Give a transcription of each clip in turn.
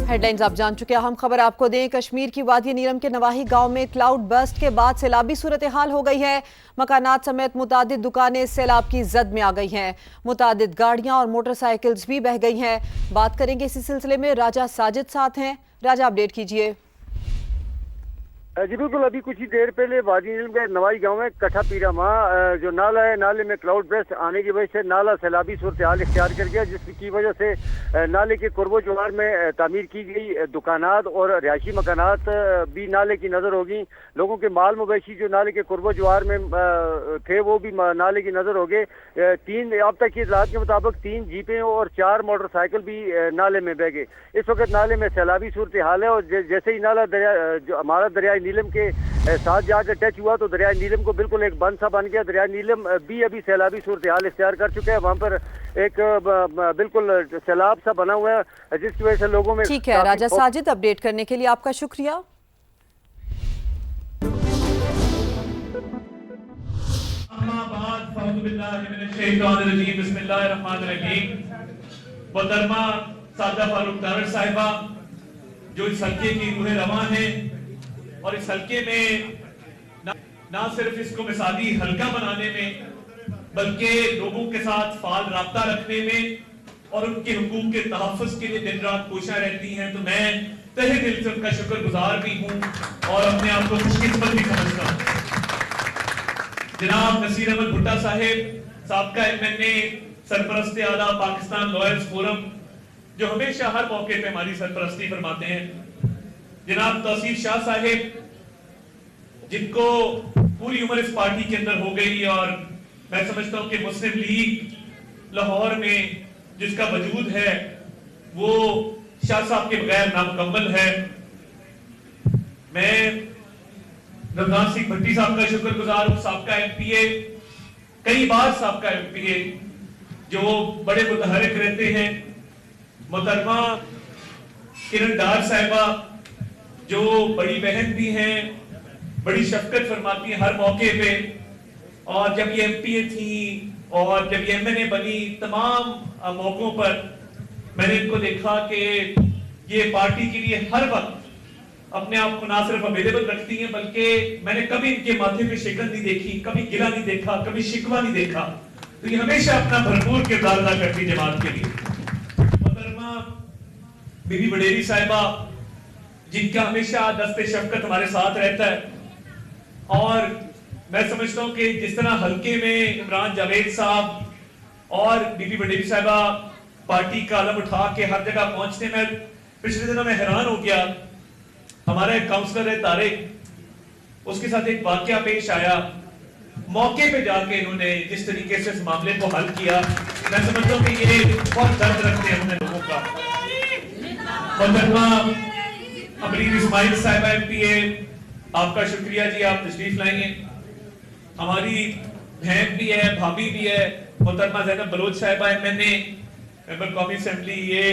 Headlines आप जान चुके हैं। हम खबर आपको दें, कश्मीर की वादी नीलम के नवाही गांव में क्लाउड बर्स्ट के बाद सैलाबी सूरत हाल हो गई है। मकानात समेत मुतादिद दुकानें सैलाब की जद में आ गई हैं। मुतादिद गाड़ियां और मोटरसाइकिल्स भी बह गई हैं। बात करेंगे इसी सिलसिले में, राजा साजिद साथ हैं। राजा, अपडेट कीजिए। जी बिल्कुल, अभी कुछ ही देर पहले वादी नीलम के नवाई गांव में कठा पीरा माँ जो नाला है, नाले में क्लाउड बर्स्ट आने की वजह से नाला सैलाबी सूरत हाल इख्तियार कर गया, जिसकी वजह से नाले के कुर्बो जुवार में तामीर की गई दुकानात और रिहायशी मकानात भी नाले की नज़र होगी। लोगों के माल मवेशी जो नाले के कुर्बो जुवार में थे वो भी नाले की नज़र हो गए। अब तक की इतलात के मुताबिक 3 जीपें और 4 मोटरसाइकिल भी नाले में बह गए। इस वक्त नाले में सैलाबी सूरत हाल है और जैसे ही नाला जो हमारा दरिया नीलम के साथ जाकर टच हुआ तो दरिया नीलम को बिल्कुल एक बंद सा बन गया। दरिया नीलम भी अभी सैलाबी सूरत हाल इख्तियार कर चुका है। वहाँ पर एक बिल्कुल सैलाब सा बना हुआ है, जिसकी वजह से लोगों में। ठीक है राजा साजिद, अपडेट करने के लिए आपका शुक्रिया। मोहतरमा सादा फारूक तारड़ साहिबा जो इस हल्के की रूह रवां है और इस हल्के में ना सिर्फ इसको मिसाली हल्का बनाने में बल्कि लोगों के साथ फाल राब्ता रखने में और उनके हुकूक के तहफ़्फ़ुज़ के लिए दिन रात कोशिश रहती हैं। तो मैं तहे दिल से उनका शुक्रगुजार भी हूँ और अपने आप को खुशकिस्मत भी समझता हूँ। जनाब नसीर अहमद भुट्टा साहिब साबका MNA, सरपरस्ते आला पाकिस्तान लॉयर्स फोरम, जो हमेशा हर मौके पे हमारी सरपरस्ती फरमाते हैं। जनाब तौसीफ शाह साहिब जिनको पूरी उम्र इस पार्टी के अंदर हो गई और मैं समझता हूं कि मुस्लिम लीग लाहौर में जिसका वजूद है वो शाह साहब के बगैर नामुकम्मल है। मैं रमजान सिंह भट्टी साहब का शुक्रगुजार हूं, साबका MPA, कई बार साबका MPA, जो बड़े मुतहरिक रहते हैं। मोहतरमा किरण डार साहिबा जो बड़ी बहन भी हैं, बड़ी शफकत फरमाती हैं हर मौके पे, और जब ये MPA थी और जब ये MNA बनी, तमाम मौकों पर मैंने इनको देखा कि ये पार्टी के लिए हर वक्त अपने आप को ना सिर्फ अवेलेबल रखती हैं बल्कि मैंने कभी इनके माथे पे शिकन नहीं देखी, कभी गिला नहीं देखा, कभी शिकवा नहीं देखा। तो ये हमेशा अपना भरपूर किरदार अदा करती जमात के लिए। मोहतरमा बीबी बडेरी साहिबा जिनका हमेशा दस्ते शफकत हमारे साथ रहता है, और मैं समझता हूं कि जिस तरह हल्के में इमरान जावेद साहब और बीबी बडेरी साहिबा पार्टी का अलम उठा के हर जगह पहुंचने में पिछले दिनों में हैरान हो गया। हमारा एक काउंसलर है तारिक, उसके साथ एक वाकया पेश आया, मौके पे जाके इन्होंने जिस तरीके से इस मामले को हल किया, मैं समझता हूँ कि ये बहुत दर्द रखते हैं अपने लोगों का। मोहतरमा अमरीन इस्माइल साहिबा MPA, आपका शुक्रिया जी, आप तशरीफ लाएंगे। हमारी बहन भी है, भाभी भी है, मोहतरमा ज़ैनब बलोच साहिबा MNA, मेंबर कौमी असेंबली, ये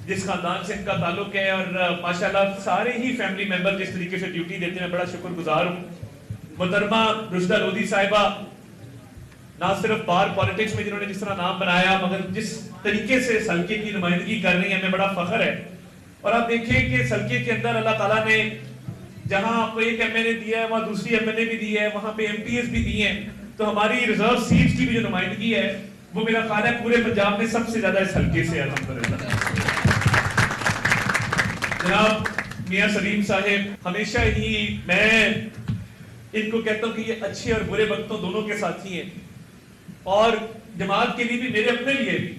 जिस खानदान से इनका ताल्लुक है, और माशाल्लाह सारे ही फैमिली मेंबर जिस तरीके से ड्यूटी देते हैं, मैं बड़ा शुक्रगुजार हूँ। मोहतरमा रुशदा लोधी साहिबा ना सिर्फ बार पॉलिटिक्स में जिन्होंने जिस तरह नाम बनाया, मगर जिस तरीके से हल्के की नुमाइंदगी कर रही है, हमें बड़ा फख्र है। और आप देखिए कि हल्के के अंदर अल्लाह ताला ने जहां आपको एक MNA दिया है, वहां दूसरी MNA भी दी है, वहां पे MPs भी दिए हैं। तो हमारी रिजर्व सीट्स की भी जो नुमाइंदगी है वो मेरा ख्याल है पूरे पंजाब में सबसे ज्यादा इस हल्के से अल्हम्दुलिल्लाह। जनाब मियां सलीम साहिब, हमेशा ही मैं इनको कहता हूं कि ये अच्छे और बुरे वक्तों दोनों के साथी हैं, और जमात के लिए भी, मेरे अपने लिए भी।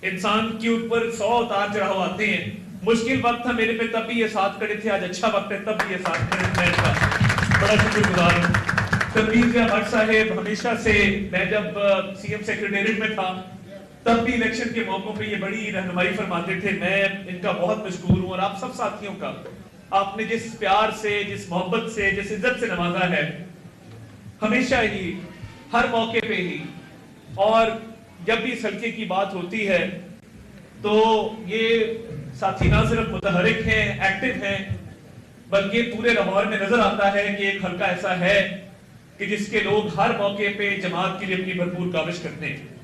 इंसान के ऊपर 100 उतार चढ़ाव आते हैं। मुश्किल वक्त था मेरे पे, तब भी ये साथ खड़े थे, आज अच्छा वक्त है तब भी ये साथ खड़े थे। मैं इनका बड़ा शुक्रगुजार हूँ। तबीर भट्ट साहेब, हमेशा से मैं जब CM सेक्रेटेरिएट में था तब भी इलेक्शन के मौकों पे ये बड़ी रहनुमाई फरमाते थे। मैं इनका बहुत मशकूर हूँ, और आप सब साथियों का, आपने जिस प्यार से, जिस मोहब्बत से, जिस इज्जत से नवाजा है, हमेशा ही हर मौके पे ही, और जब भी इस हल्के की बात होती है तो ये साथी ना सिर्फ मुतहरिक हैं, एक्टिव हैं, बल्कि पूरे लाहौर में नजर आता है कि एक हल्का ऐसा है कि जिसके लोग हर मौके पे जमात के लिए अपनी भरपूर काविश करते हैं।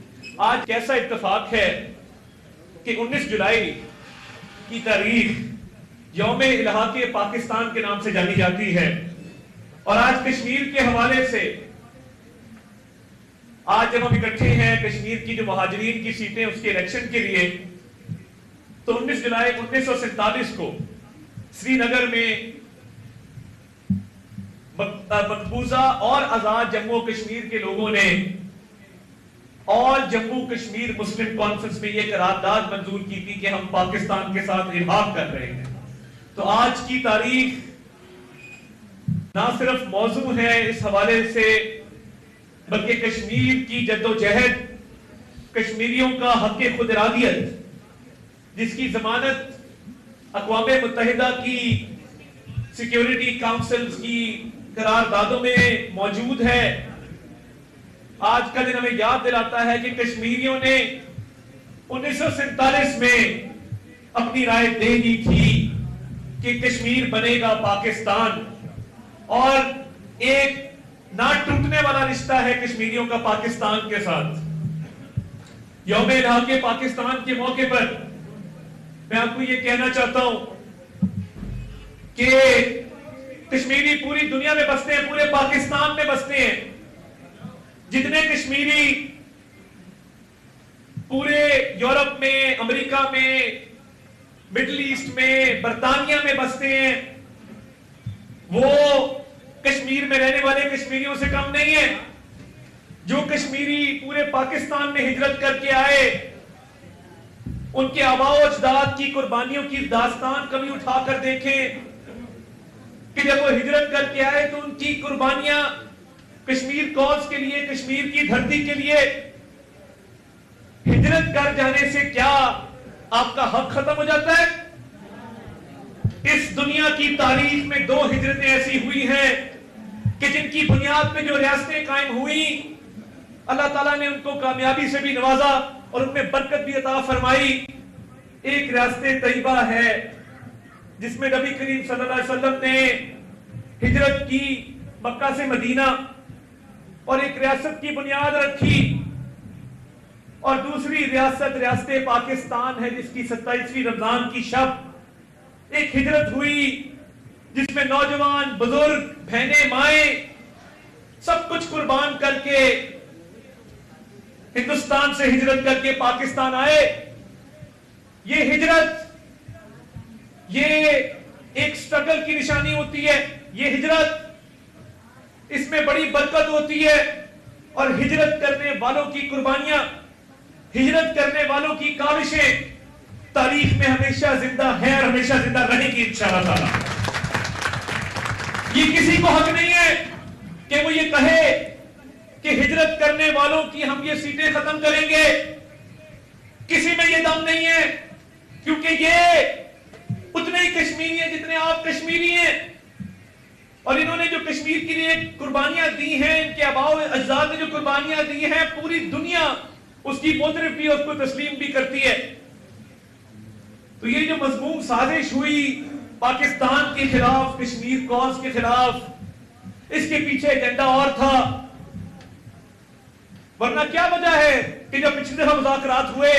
आज कैसा इत्तेफाक है कि 19 जुलाई की तारीख यौम इल्हाक़े पाकिस्तान के नाम से जानी जाती है। और आज कश्मीर के हवाले से आज जब हम इकट्ठे हैं कश्मीर की जो मुहाजिरीन की सीटें उसके इलेक्शन के लिए, तो 19 जुलाई 1947 को श्रीनगर में मकबूजा और आजाद जम्मू कश्मीर के लोगों ने और जम्मू कश्मीर मुस्लिम कॉन्फ्रेंस में यह करारदाद मंजूर की थी कि हम पाकिस्तान के साथ इल्हाक कर रहे हैं। तो आज की तारीख ना सिर्फ मौजू है इस हवाले से, बल्कि कश्मीर की जद्दोजहद, कश्मीरियों का हक खुद इरादियत जिसकी जमानत अक़वाम मुत्तहिदा की सिक्योरिटी काउंसिल की करारदादों में मौजूद है। आज का दिन हमें याद दिलाता है कि कश्मीरियों ने 1947 में अपनी राय दे दी थी कि कश्मीर बनेगा पाकिस्तान, और एक ना टूटने वाला रिश्ता है कश्मीरियों का पाकिस्तान के साथ। यौम इल्हाक़े पाकिस्तान के मौके पर मैं आपको यह कहना चाहता हूं कि कश्मीरी पूरी दुनिया में बसते हैं, पूरे पाकिस्तान में बसते हैं। जितने कश्मीरी पूरे यूरोप में, अमेरिका में, मिडिल ईस्ट में, बर्तानिया में बसते हैं, वो कश्मीर में रहने वाले कश्मीरियों से कम नहीं है। जो कश्मीरी पूरे पाकिस्तान में हिजरत करके आए, उनके आबाओ अजदाद की कुर्बानियों की दास्तान कभी उठाकर देखें कि जब वो हिजरत करके आए तो उनकी कुर्बानियां कश्मीर कौज के लिए, कश्मीर की धरती के लिए। हिजरत कर जाने से क्या आपका हक खत्म हो जाता है? इस दुनिया की तारीख में 2 हिजरतें ऐसी हुई हैं कि जिनकी बुनियाद पे जो रियासतें कायम हुई, अल्लाह ताला ने उनको कामयाबी से भी नवाजा और उनमें बरकत भी अता फरमाई। एक रियासत तैयबा है जिसमें नबी करीम सल्लल्लाहु अलैहि वसल्लम ने हिजरत की मक्का से मदीना और एक रियासत की बुनियाद रखी, और दूसरी रियासत पाकिस्तान है जिसकी 27वीं रमजान की शब एक हिजरत हुई जिसमें नौजवान, बुजुर्ग, बहनें, माएं सब कुछ कुर्बान करके हिंदुस्तान से हिजरत करके पाकिस्तान आए। ये हिजरत, ये एक स्ट्रगल की निशानी होती है। ये हिजरत, इसमें बड़ी बरकत होती है, और हिजरत करने वालों की कुर्बानियां, हिजरत करने वालों की काविशें तारीख में हमेशा जिंदा है और हमेशा जिंदा रहेगी इंशाअल्लाह ताला। ये किसी को हक नहीं है कि वो ये कहे कि हिजरत करने वालों की हम ये सीटें खत्म करेंगे। किसी में ये दम नहीं है, क्योंकि ये उतने ही कश्मीरी हैं जितने आप कश्मीरी हैं, और इन्होंने जो कश्मीर के लिए कुर्बानियां दी हैं, इनके आबाओ अजदाद ने जो कुर्बानियां दी हैं, पूरी दुनिया उसकी मोतरफ भी, उसको तस्लीम भी करती है। तो ये जो मजमूम साजिश हुई पाकिस्तान के खिलाफ, कश्मीर कॉज के खिलाफ, इसके पीछे एजेंडा और था। वरना क्या वजह है कि जब पिछले दफा मुज़ाकरात हुए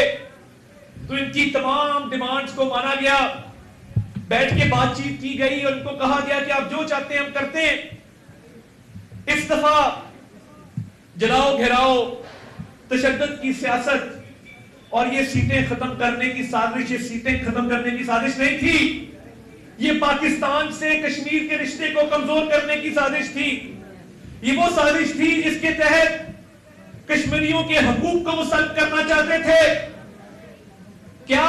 तो इनकी तमाम डिमांड्स को माना गया, बैठ के बातचीत की गई और उनको कहा गया कि आप जो चाहते हैं हम करते हैं। इस दफा जलाओ घेराओ, तशद्दुद की सियासत और ये सीटें खत्म करने की साजिश, ये सीटें खत्म करने की साजिश नहीं थी। ये पाकिस्तान से कश्मीर के रिश्ते को कमजोर करने की साजिश थी। ये वो साजिश थी जिसके तहत कश्मीरियों के हकूक को वो सल्ब करना चाहते थे। क्या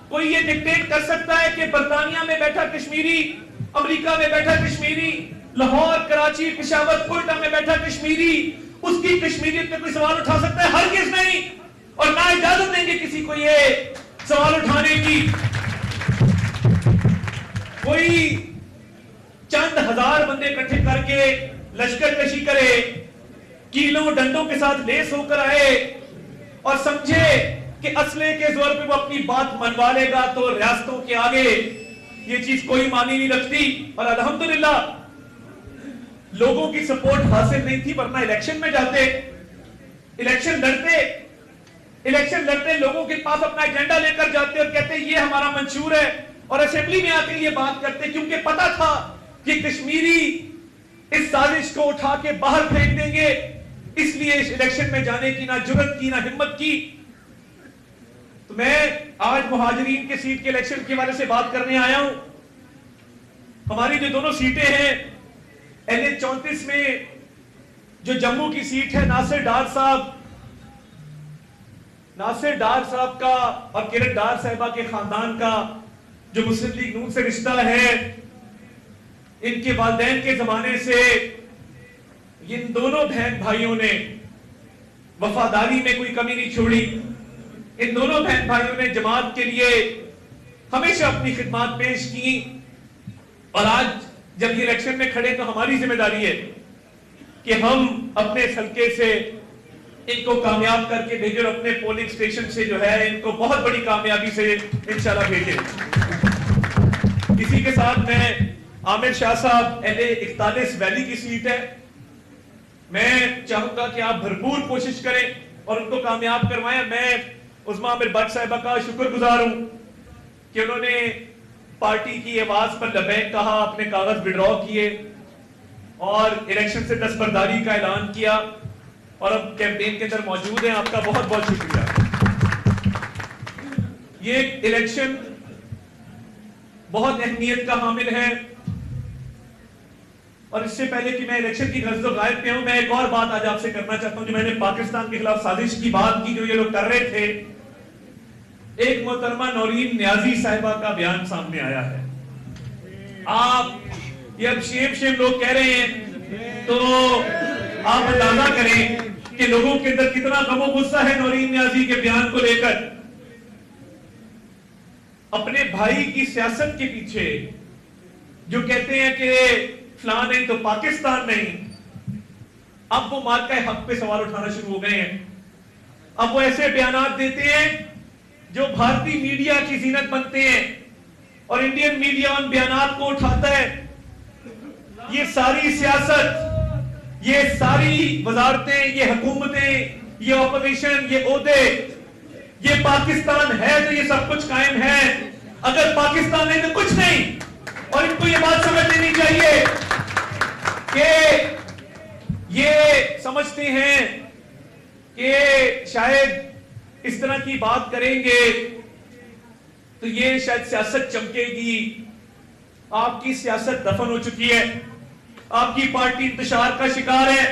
कोई ये डिक्टेट कर सकता है कि बर्तानिया में बैठा कश्मीरी, अमेरिका में बैठा कश्मीरी, लाहौर, कराची, पेशावर, कोयटा में बैठा कश्मीरी उसकी कश्मीरियत पे कोई सवाल उठा सकता है? हरगिज़ नहीं, और ना इजाजत देंगे किसी को ये सवाल उठाने की। कोई चंद हजार बंदे इकट्ठे करके लश्कर कशी करे, कीलों डंडों के साथ लेस होकर आए और समझे कि असले के जोर पे वो अपनी बात मनवा लेगा, तो रियासतों के आगे ये चीज कोई मानी नहीं रखती। और अल्हम्दुलिल्लाह लोगों की सपोर्ट हासिल नहीं थी, वरना इलेक्शन में जाते, इलेक्शन लड़ते, इलेक्शन लड़ते लोगों के पास अपना एजेंडा लेकर जाते और कहते ये हमारा मंशूर है, और असेंबली में आते ये बात करते, क्योंकि पता था कि कश्मीरी इस साजिश को उठा के बाहर फेंक देंगे, इसलिए इस इलेक्शन में जाने की ना जुर्रत की ना हिम्मत की। तो मैं आज मुहाजिरीन के सीट के इलेक्शन के बारे से बात करने आया हूं। हमारी जो दोनों सीटें हैं, NH 34 में जो जम्मू की सीट है, नासिर डार साहब का और किरण डार साहिबा के खानदान का जो मुस्लिम लीग नून से रिश्ता है, इनके वालिदैन के जमाने से इन दोनों बहन भाइयों ने वफादारी में कोई कमी नहीं छोड़ी। इन दोनों बहन भाइयों ने जमात के लिए हमेशा अपनी खिदमत पेश की, और आज जब ये इलेक्शन में खड़े तो हमारी जिम्मेदारी है कि हम अपने हल्के से इनको कामयाब करके भेजें और अपने पोलिंग स्टेशन से जो है इनको बहुत बड़ी कामयाबी से इंशाल्लाह भेजें। इसी के साथ मैं आमिर शाह साहब NH 41 वैली की सीट है, मैं चाहूंगा कि आप भरपूर कोशिश करें और उनको कामयाब करवाएं। मैं उस्मा आमिर भट्ट साहिबा का शुक्रगुजार हूं कि उन्होंने पार्टी की आवाज पर लबैक कहा, अपने कागज विड्रॉ किए और इलेक्शन से दस्तबरदारी का ऐलान किया और अब कैंपेन के अंदर मौजूद हैं। आपका बहुत बहुत शुक्रिया। ये इलेक्शन बहुत अहमियत का हामिल है, और इससे पहले कि मैं इलेक्शन की गर्ज़ो गायब पे हूं, मैं एक और बात आज आपसे करना चाहता हूं। जो मैंने पाकिस्तान के खिलाफ साजिश की बात की जो ये लोग कर रहे थे, एक मोहतरमा नौरीन न्याजी साहिबा का बयान सामने आया है। आप ये अब शेम लोग कह रहे हैं, तो आप अंदाजा करें कि लोगों के अंदर कितना गमो गुस्सा है नौरीन न्याजी के बयान को लेकर। अपने भाई की सियासत के पीछे जो कहते हैं कि फलां नहीं तो पाकिस्तान नहीं, अब वो मार्का हक पे सवाल उठाना शुरू हो गए हैं। अब वो ऐसे बयान देते हैं जो भारतीय मीडिया की जीनत बनते हैं, और इंडियन मीडिया उन बयान को उठाता है। ये सारी सियासत, ये सारी वजारतें, ये हुकूमतें, ये ऑपोजिशन, ये ओहदे, ये पाकिस्तान है तो ये सब कुछ कायम है, अगर पाकिस्तान नहीं तो कुछ नहीं। और इनको ये बात समझ लेनी चाहिए कि ये समझते हैं कि शायद इस तरह की बात करेंगे तो ये शायद सियासत चमकेगी। आपकी सियासत दफन हो चुकी है, आपकी पार्टी इंतशार का शिकार है,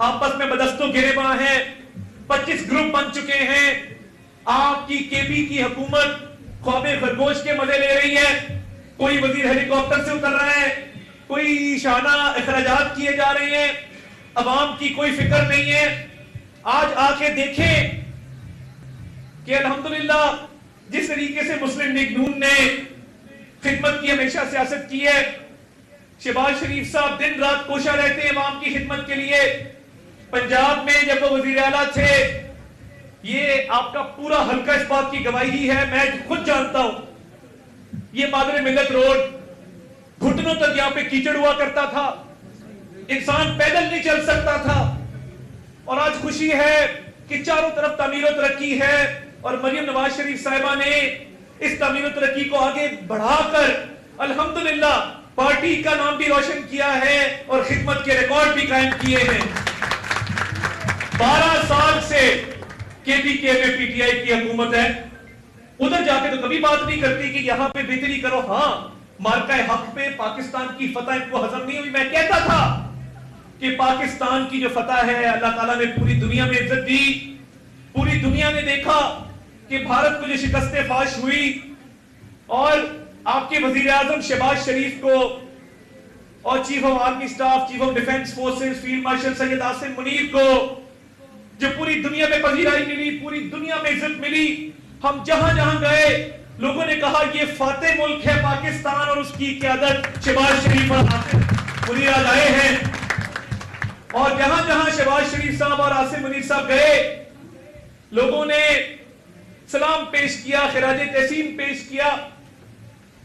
आपस में बदस्तों गिरेबां है, 25 ग्रुप बन चुके हैं। आपकी केपी की हुकूमत ख्वाबे खरगोश के मजे ले रही है, कोई वजीर हेलीकॉप्टर से उतर रहा है, कोई शाना अखराजात किए जा रहे हैं, अवाम की कोई फिक्र नहीं है। आज आके देखें कि अल्हम्दुलिल्लाह जिस तरीके से मुस्लिम लीग नून ने खिदमत की हमेशा सियासत की है, शहबाज शरीफ साहब दिन रात कोशा रहते हैं अवाम की खिदमत के लिए। पंजाब में जब वो वजीर आला थे, ये आपका पूरा हल्का इस बात की गवाही है, मैं खुद जानता हूं। ये मादरे मिल्लत रोड घुटनों तक यहां पे कीचड़ हुआ करता था, इंसान पैदल नहीं चल सकता था, और आज खुशी है कि चारों तरफ तामीर और तरक्की है, और मरियम नवाज शरीफ साहिबा ने इस तामीर और तरक्की को आगे बढ़ाकर अल्हम्दुलिल्लाह पार्टी का नाम भी रोशन किया है और खिदमत के रिकॉर्ड भी कायम किए हैं। 12 साल से केपीके में पीटीआई की हुकूमत है, उधर जाके तो कभी बात नहीं करती कि यहां पे बेहतरी करो। हां, मार्का हक पे पाकिस्तान की फतह इनको हजम नहीं हुई। मैं कहता था कि पाकिस्तान की जो फतह है, अल्लाह ताला ने पूरी दुनिया में इज्जत दी, पूरी दुनिया ने देखा कि भारत को जो शिकस्त फाश हुई, और आपके वजीर आजम शहबाज शरीफ को और chief of army staff, chief of defence forces field marshal Syed Asim Munir को जो पूरी दुनिया में पजीराई मिली, पूरी दुनिया में इज्जत मिली। हम जहां जहां गए लोगों ने कहा ये फातेह मुल्क है पाकिस्तान, और उसकी क़यादत शहबाज शरीफ और आसिम मुनीर आए हैं। और जहां जहां शहबाज शरीफ साहब और आसिम मुनीर साहब गए, लोगों ने सलाम पेश किया, खिराज तहसीन पेश किया।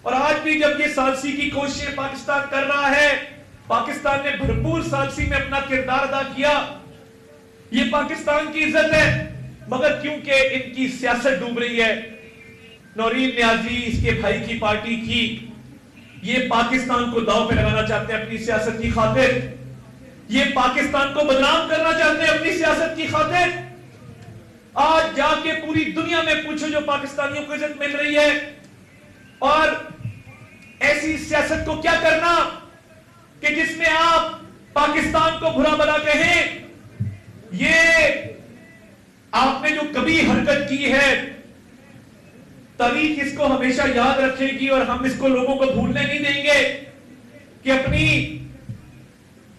और आज भी जब ये सालसी की कोशिशें पाकिस्तान कर रहा है, पाकिस्तान ने भरपूर सालसी में अपना किरदार अदा किया। ये पाकिस्तान की इज्जत है मगर क्योंकि इनकी सियासत डूब रही है, नौरीन नियाजी इसके भाई की पार्टी की, ये पाकिस्तान को दांव पे लगाना चाहते हैं अपनी सियासत की खातिर, ये पाकिस्तान को बदनाम करना चाहते हैं अपनी सियासत की खातिर। आज जाके पूरी दुनिया में पूछो जो पाकिस्तानियों को इज्जत मिल रही है, और ऐसी सियासत को क्या करना कि जिसमें आप पाकिस्तान को बुरा भला कहें। ये आपने जो कभी हरकत की है, तारीख इसको हमेशा याद रखेगी और हम इसको लोगों को भूलने नहीं देंगे कि अपनी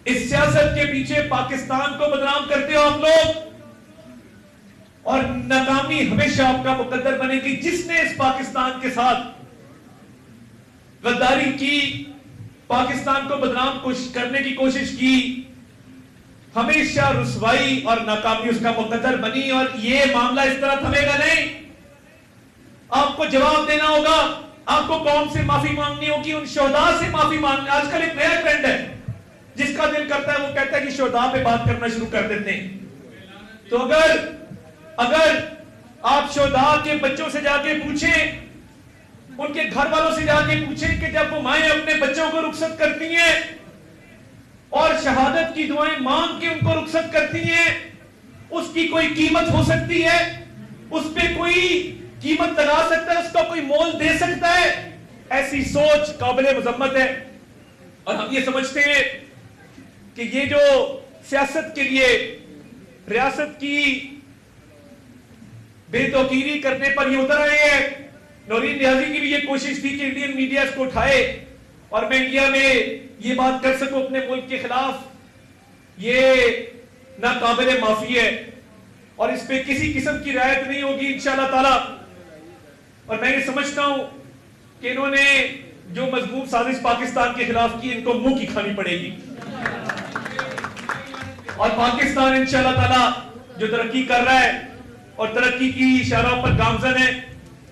इस सियासत के पीछे पाकिस्तान को बदनाम करते हो आप लोग, और नाकामी हमेशा आपका मुकद्दर बनेगी। जिसने इस पाकिस्तान के साथ गद्दारी की, पाकिस्तान को बदनाम करने की कोशिश की, हमेशा रुसवाई और नाकामी उसका मुकद्दर बनी। और ये मामला इस तरह थमेगा नहीं, आपको जवाब देना होगा, आपको कौम से माफी मांगनी होगी, उन शोहदा से माफी मांगनी। आजकल एक नया ट्रेंड है, जिसका दिल करता है वो कहता है कि शोहदा पे बात करना शुरू कर देते हैं। तो अगर आप शोहदा के बच्चों से जाके पूछें, उनके घर वालों से जाके पूछें कि जब वो माएं अपने बच्चों को रुखसत करती हैं और शहादत की दुआएं मांग के उनको रुखसत करती हैं, उसकी कोई कीमत हो सकती है, उस पे कोई कीमत लगा सकता है, उसका कोई मोल दे सकता है? ऐसी सोच काबिले मजम्मत है। और हम ये समझते हैं कि ये जो सियासत के लिए रियासत की बेतौकीरी करने पर ये उतर रहे हैं, नौरीन नियाजी की भी ये कोशिश थी कि इंडियन मीडिया इसको उठाए और मैं इंडिया में ये बात कर सकूं अपने मुल्क के खिलाफ। ये नाकाबिले माफी है और इस पे किसी किस्म की रियायत नहीं होगी इंशाअल्लाह ताला। और मैं ये समझता हूं कि इन्होंने जो मजबूत साजिश पाकिस्तान के खिलाफ की, इनको मुंह की खानी पड़ेगी। और पाकिस्तान इंशाअल्लाह ताला जो तरक्की कर रहा है और तरक्की की इशारों पर गामजन है,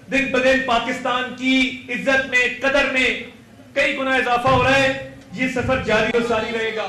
दिन ब दिन पाकिस्तान की इज्जत में, कदर में कई गुना इजाफा हो रहा है। ये सफर जारी और सारी रहेगा।